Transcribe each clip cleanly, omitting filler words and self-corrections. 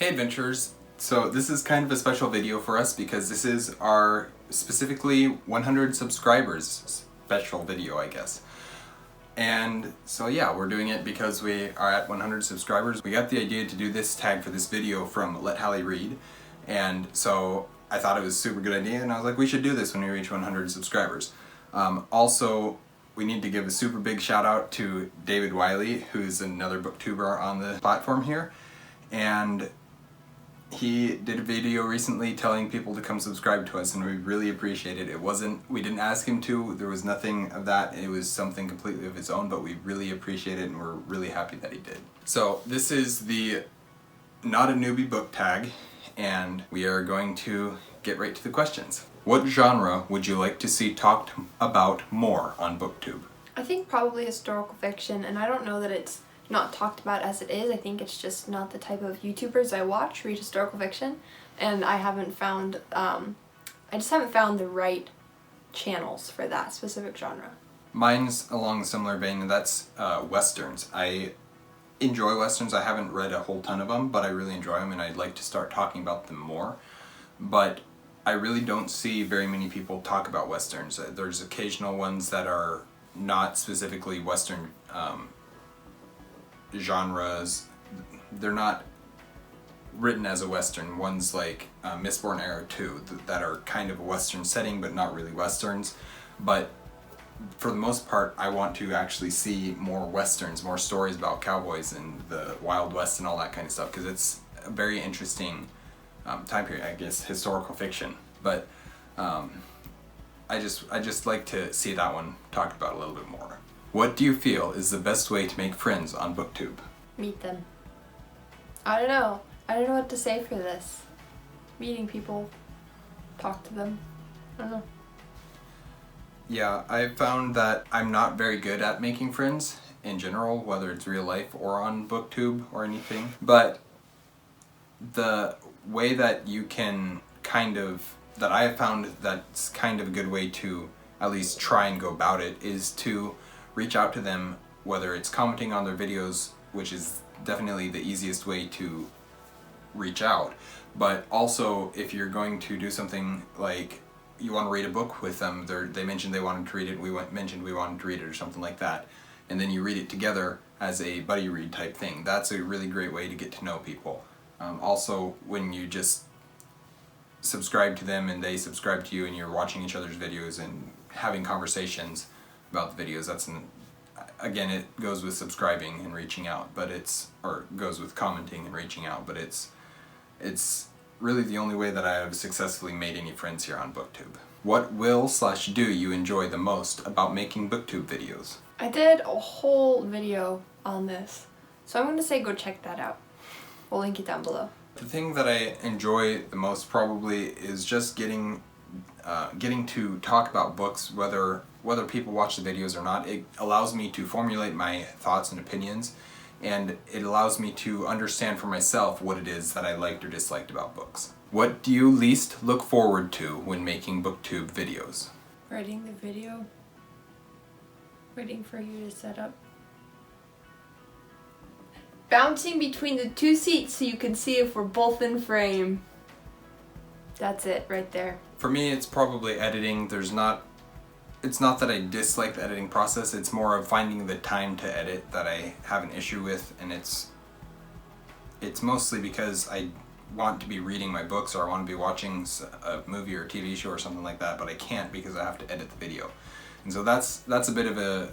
Hey adventurers! So this is kind of a special video for us because this is our specifically 100 subscribers special video, I guess. And so yeah, we're doing it because we are at 100 subscribers. We got the idea to do this tag for this video from Let Hallie Read, and so I thought it was a super good idea, and I was like, we should do this when we reach 100 subscribers. Also, we need to give a super big shout out to David Wiley, who's another booktuber on the platform here, and he did a video recently telling people to come subscribe to us, and we really appreciate it. We didn't ask him to, there was nothing of that, it was something completely of his own, but we really appreciate it and we're really happy that he did. So this is the Not a Newbie book tag, and we are going to get right to the questions. What genre would you like to see talked about more on BookTube? I think probably historical fiction, and I don't know that it's not talked about as it is. I think it's just not the type of YouTubers I watch read historical fiction, and I haven't found, I just haven't found the right channels for that specific genre. Mine's along a similar vein, and that's Westerns. I enjoy Westerns. I haven't read a whole ton of them, but I really enjoy them and I'd like to start talking about them more. But I really don't see very many people talk about Westerns. There's occasional ones that are not specifically Western genres. They're not written as a Western. Ones like Mistborn Era 2 that are kind of a Western setting but not really Westerns. But for the most part, I want to actually see more Westerns, more stories about cowboys and the Wild West and all that kind of stuff, because it's a very interesting time period, I guess, historical fiction. But I just like to see that one talked about a little bit more. What do you feel is the best way to make friends on BookTube? Meet them. I don't know what to say for this. Meeting people, talk to them. I don't know. Yeah, I've found that I'm not very good at making friends in general, whether it's real life or on BookTube or anything. But the way that you can that I have found that's kind of a good way to at least try and go about it is to reach out to them, whether it's commenting on their videos, which is definitely the easiest way to reach out, but also if you're going to do something like you want to read a book with them, they mentioned they wanted to read it, mentioned we wanted to read it or something like that, and then you read it together as a buddy read type thing. That's a really great way to get to know people. Also, when you just subscribe to them and they subscribe to you and you're watching each other's videos and having conversations about the videos, again, it goes with subscribing and reaching out, or goes with commenting and reaching out, but it's really the only way that I have successfully made any friends here on BookTube. What do you enjoy the most about making BookTube videos? I did a whole video on this, so I'm going to say go check that out. We'll link it down below. The thing that I enjoy the most probably is just getting to talk about books, whether people watch the videos or not. It allows me to formulate my thoughts and opinions, and it allows me to understand for myself what it is that I liked or disliked about books. What do you least look forward to when making BookTube videos? Writing the video. Waiting for you to set up. Bouncing between the two seats so you can see if we're both in frame. That's it right there. For me, it's probably editing. It's not that I dislike the editing process, it's more of finding the time to edit that I have an issue with, and it's mostly because I want to be reading my books or I want to be watching a movie or a TV show or something like that, but I can't because I have to edit the video. And so that's a bit of a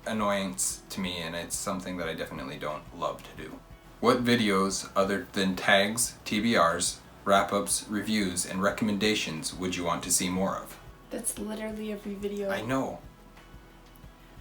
annoyance to me, and it's something that I definitely don't love to do. What videos other than tags, TBRs, wrap-ups, reviews, and recommendations would you want to see more of? That's literally every video. I know.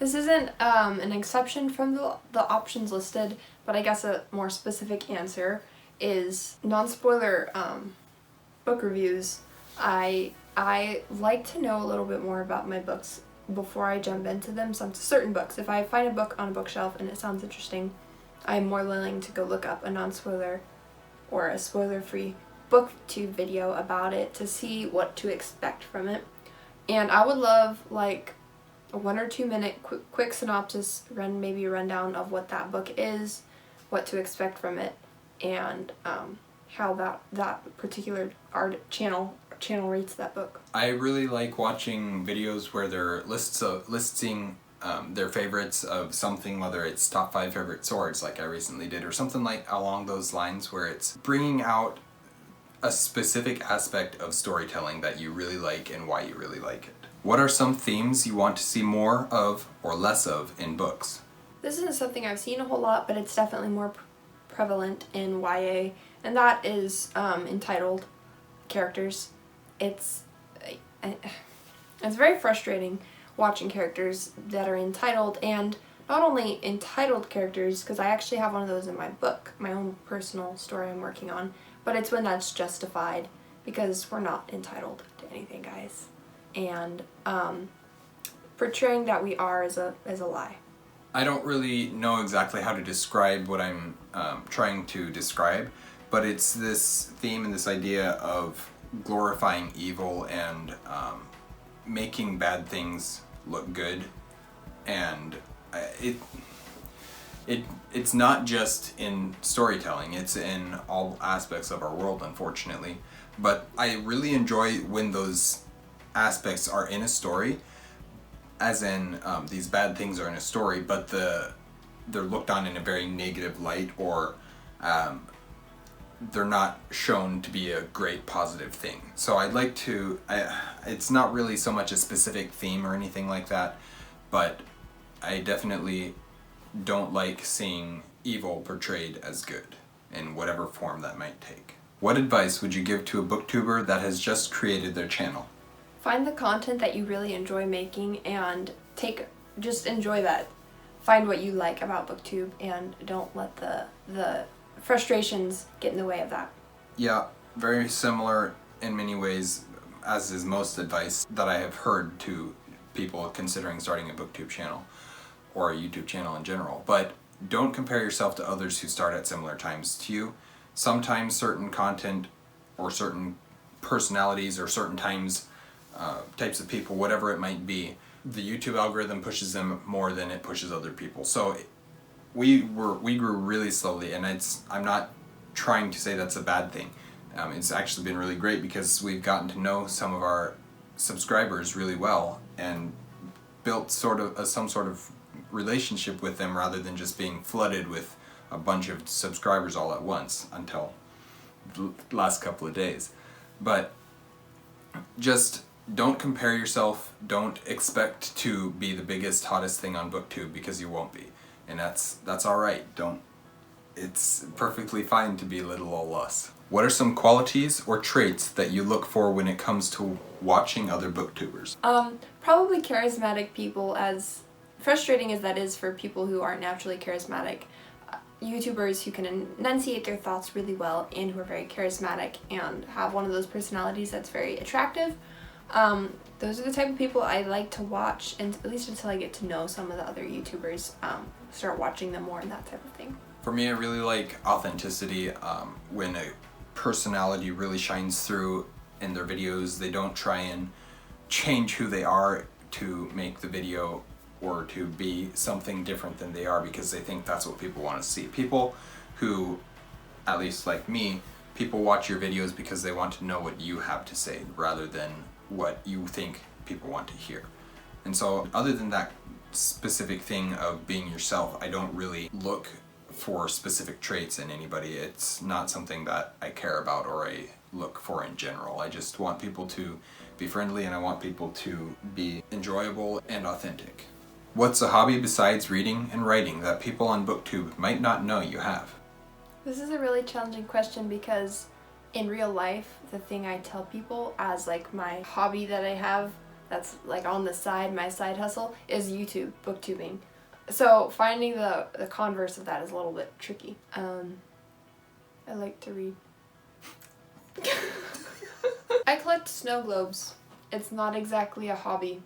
This isn't an exception from the options listed, but I guess a more specific answer is non-spoiler book reviews. I like to know a little bit more about my books before I jump into them. Certain books, if I find a book on a bookshelf and it sounds interesting, I'm more willing to go look up a non-spoiler or a spoiler-free BookTube video about it to see what to expect from it. And I would love like a 1 or 2 minute quick synopsis, maybe a rundown of what that book is, what to expect from it, and how that particular art channel rates that book. I really like watching videos where they're listing their favorites of something, whether it's top 5 favorite swords like I recently did, or something like along those lines, where it's bringing out a specific aspect of storytelling that you really like and why you really like it. What are some themes you want to see more of or less of in books? This isn't something I've seen a whole lot, but it's definitely more prevalent in YA, and that is entitled characters. It's very frustrating watching characters that are entitled, and not only entitled characters, because I actually have one of those in my book, my own personal story I'm working on, but it's when that's justified, because we're not entitled to anything, guys. And portraying that we are is a lie. I don't really know exactly how to describe what I'm trying to describe, but it's this theme and this idea of glorifying evil and making bad things look good. And it's not just in storytelling, it's in all aspects of our world, unfortunately. But I really enjoy when those aspects are in a story, as in these bad things are in a story, but they're looked on in a very negative light, or they're not shown to be a great positive thing. So I'd like to, it's not really so much a specific theme or anything like that, but I definitely don't like seeing evil portrayed as good in whatever form that might take. What advice would you give to a booktuber that has just created their channel? Find the content that you really enjoy making and just enjoy that. Find what you like about BookTube and don't let the frustrations get in the way of that. Yeah, very similar in many ways, as is most advice that I have heard to people considering starting a BookTube channel or a YouTube channel in general. But don't compare yourself to others who start at similar times to you. Sometimes certain content or certain personalities or certain types of people, whatever it might be, the YouTube algorithm pushes them more than it pushes other people. So we grew really slowly, and I'm not trying to say that's a bad thing. It's actually been really great because we've gotten to know some of our subscribers really well and built some sort of relationship with them, rather than just being flooded with a bunch of subscribers all at once until the last couple of days. But just don't compare yourself. Don't expect to be the biggest, hottest thing on BookTube, because you won't be. And that's alright. It's perfectly fine to be little or less. What are some qualities or traits that you look for when it comes to watching other booktubers? Probably charismatic people, as frustrating as that is for people who aren't naturally charismatic. YouTubers who can enunciate their thoughts really well and who are very charismatic and have one of those personalities that's very attractive. Those are the type of people I like to watch, and at least until I get to know some of the other YouTubers, start watching them more and that type of thing. For me, I really like authenticity. When a personality really shines through in their videos, they don't try and change who they are to make the video or to be something different than they are, because they think that's what people want to see. People who, at least like me, people watch your videos because they want to know what you have to say rather than what you think people want to hear. And so other than that specific thing of being yourself, I don't really look for specific traits in anybody. It's not something that I care about or I look for in general. I just want people to be friendly, and I want people to be enjoyable and authentic. What's a hobby besides reading and writing that people on BookTube might not know you have? This is a really challenging question, because in real life, the thing I tell people as like my hobby that I have that's like on the side, my side hustle, is YouTube, booktubing. So finding the converse of that is a little bit tricky. I like to read. I collect snow globes. It's not exactly a hobby,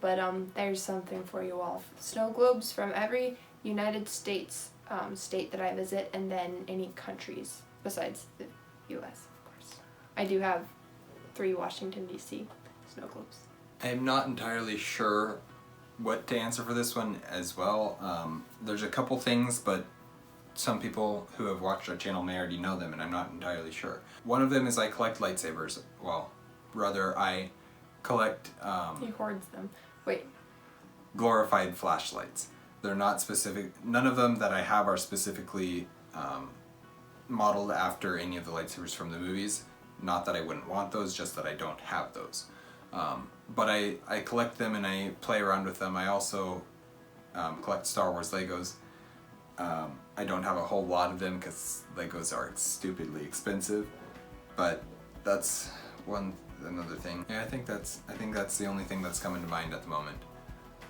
but there's something for you all. Snow globes from every United States state that I visit, and then any countries besides the U.S., of course. I do have 3 Washington, D.C. snow globes. I'm not entirely sure what to answer for this one as well. There's a couple things, but some people who have watched our channel may already know them, and I'm not entirely sure. One of them is I collect lightsabers. Well, rather I collect He hoards them. Wait. glorified flashlights. They're not specific. None of them that I have are specifically modeled after any of the lightsabers from the movies. Not that I wouldn't want those, just that I don't have those. But I collect them and I play around with them. I also collect Star Wars Legos. I don't have a whole lot of them because Legos are stupidly expensive, but that's another thing. Yeah, I think that's the only thing that's coming to mind at the moment.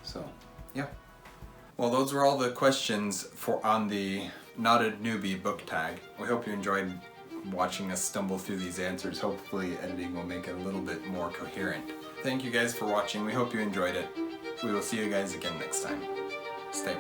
So, yeah. Well, those were all the questions on the Not a Newbie book tag. We hope you enjoyed watching us stumble through these answers. Hopefully editing will make it a little bit more coherent. Thank you guys for watching. We hope you enjoyed it. We will see you guys again next time. Stay.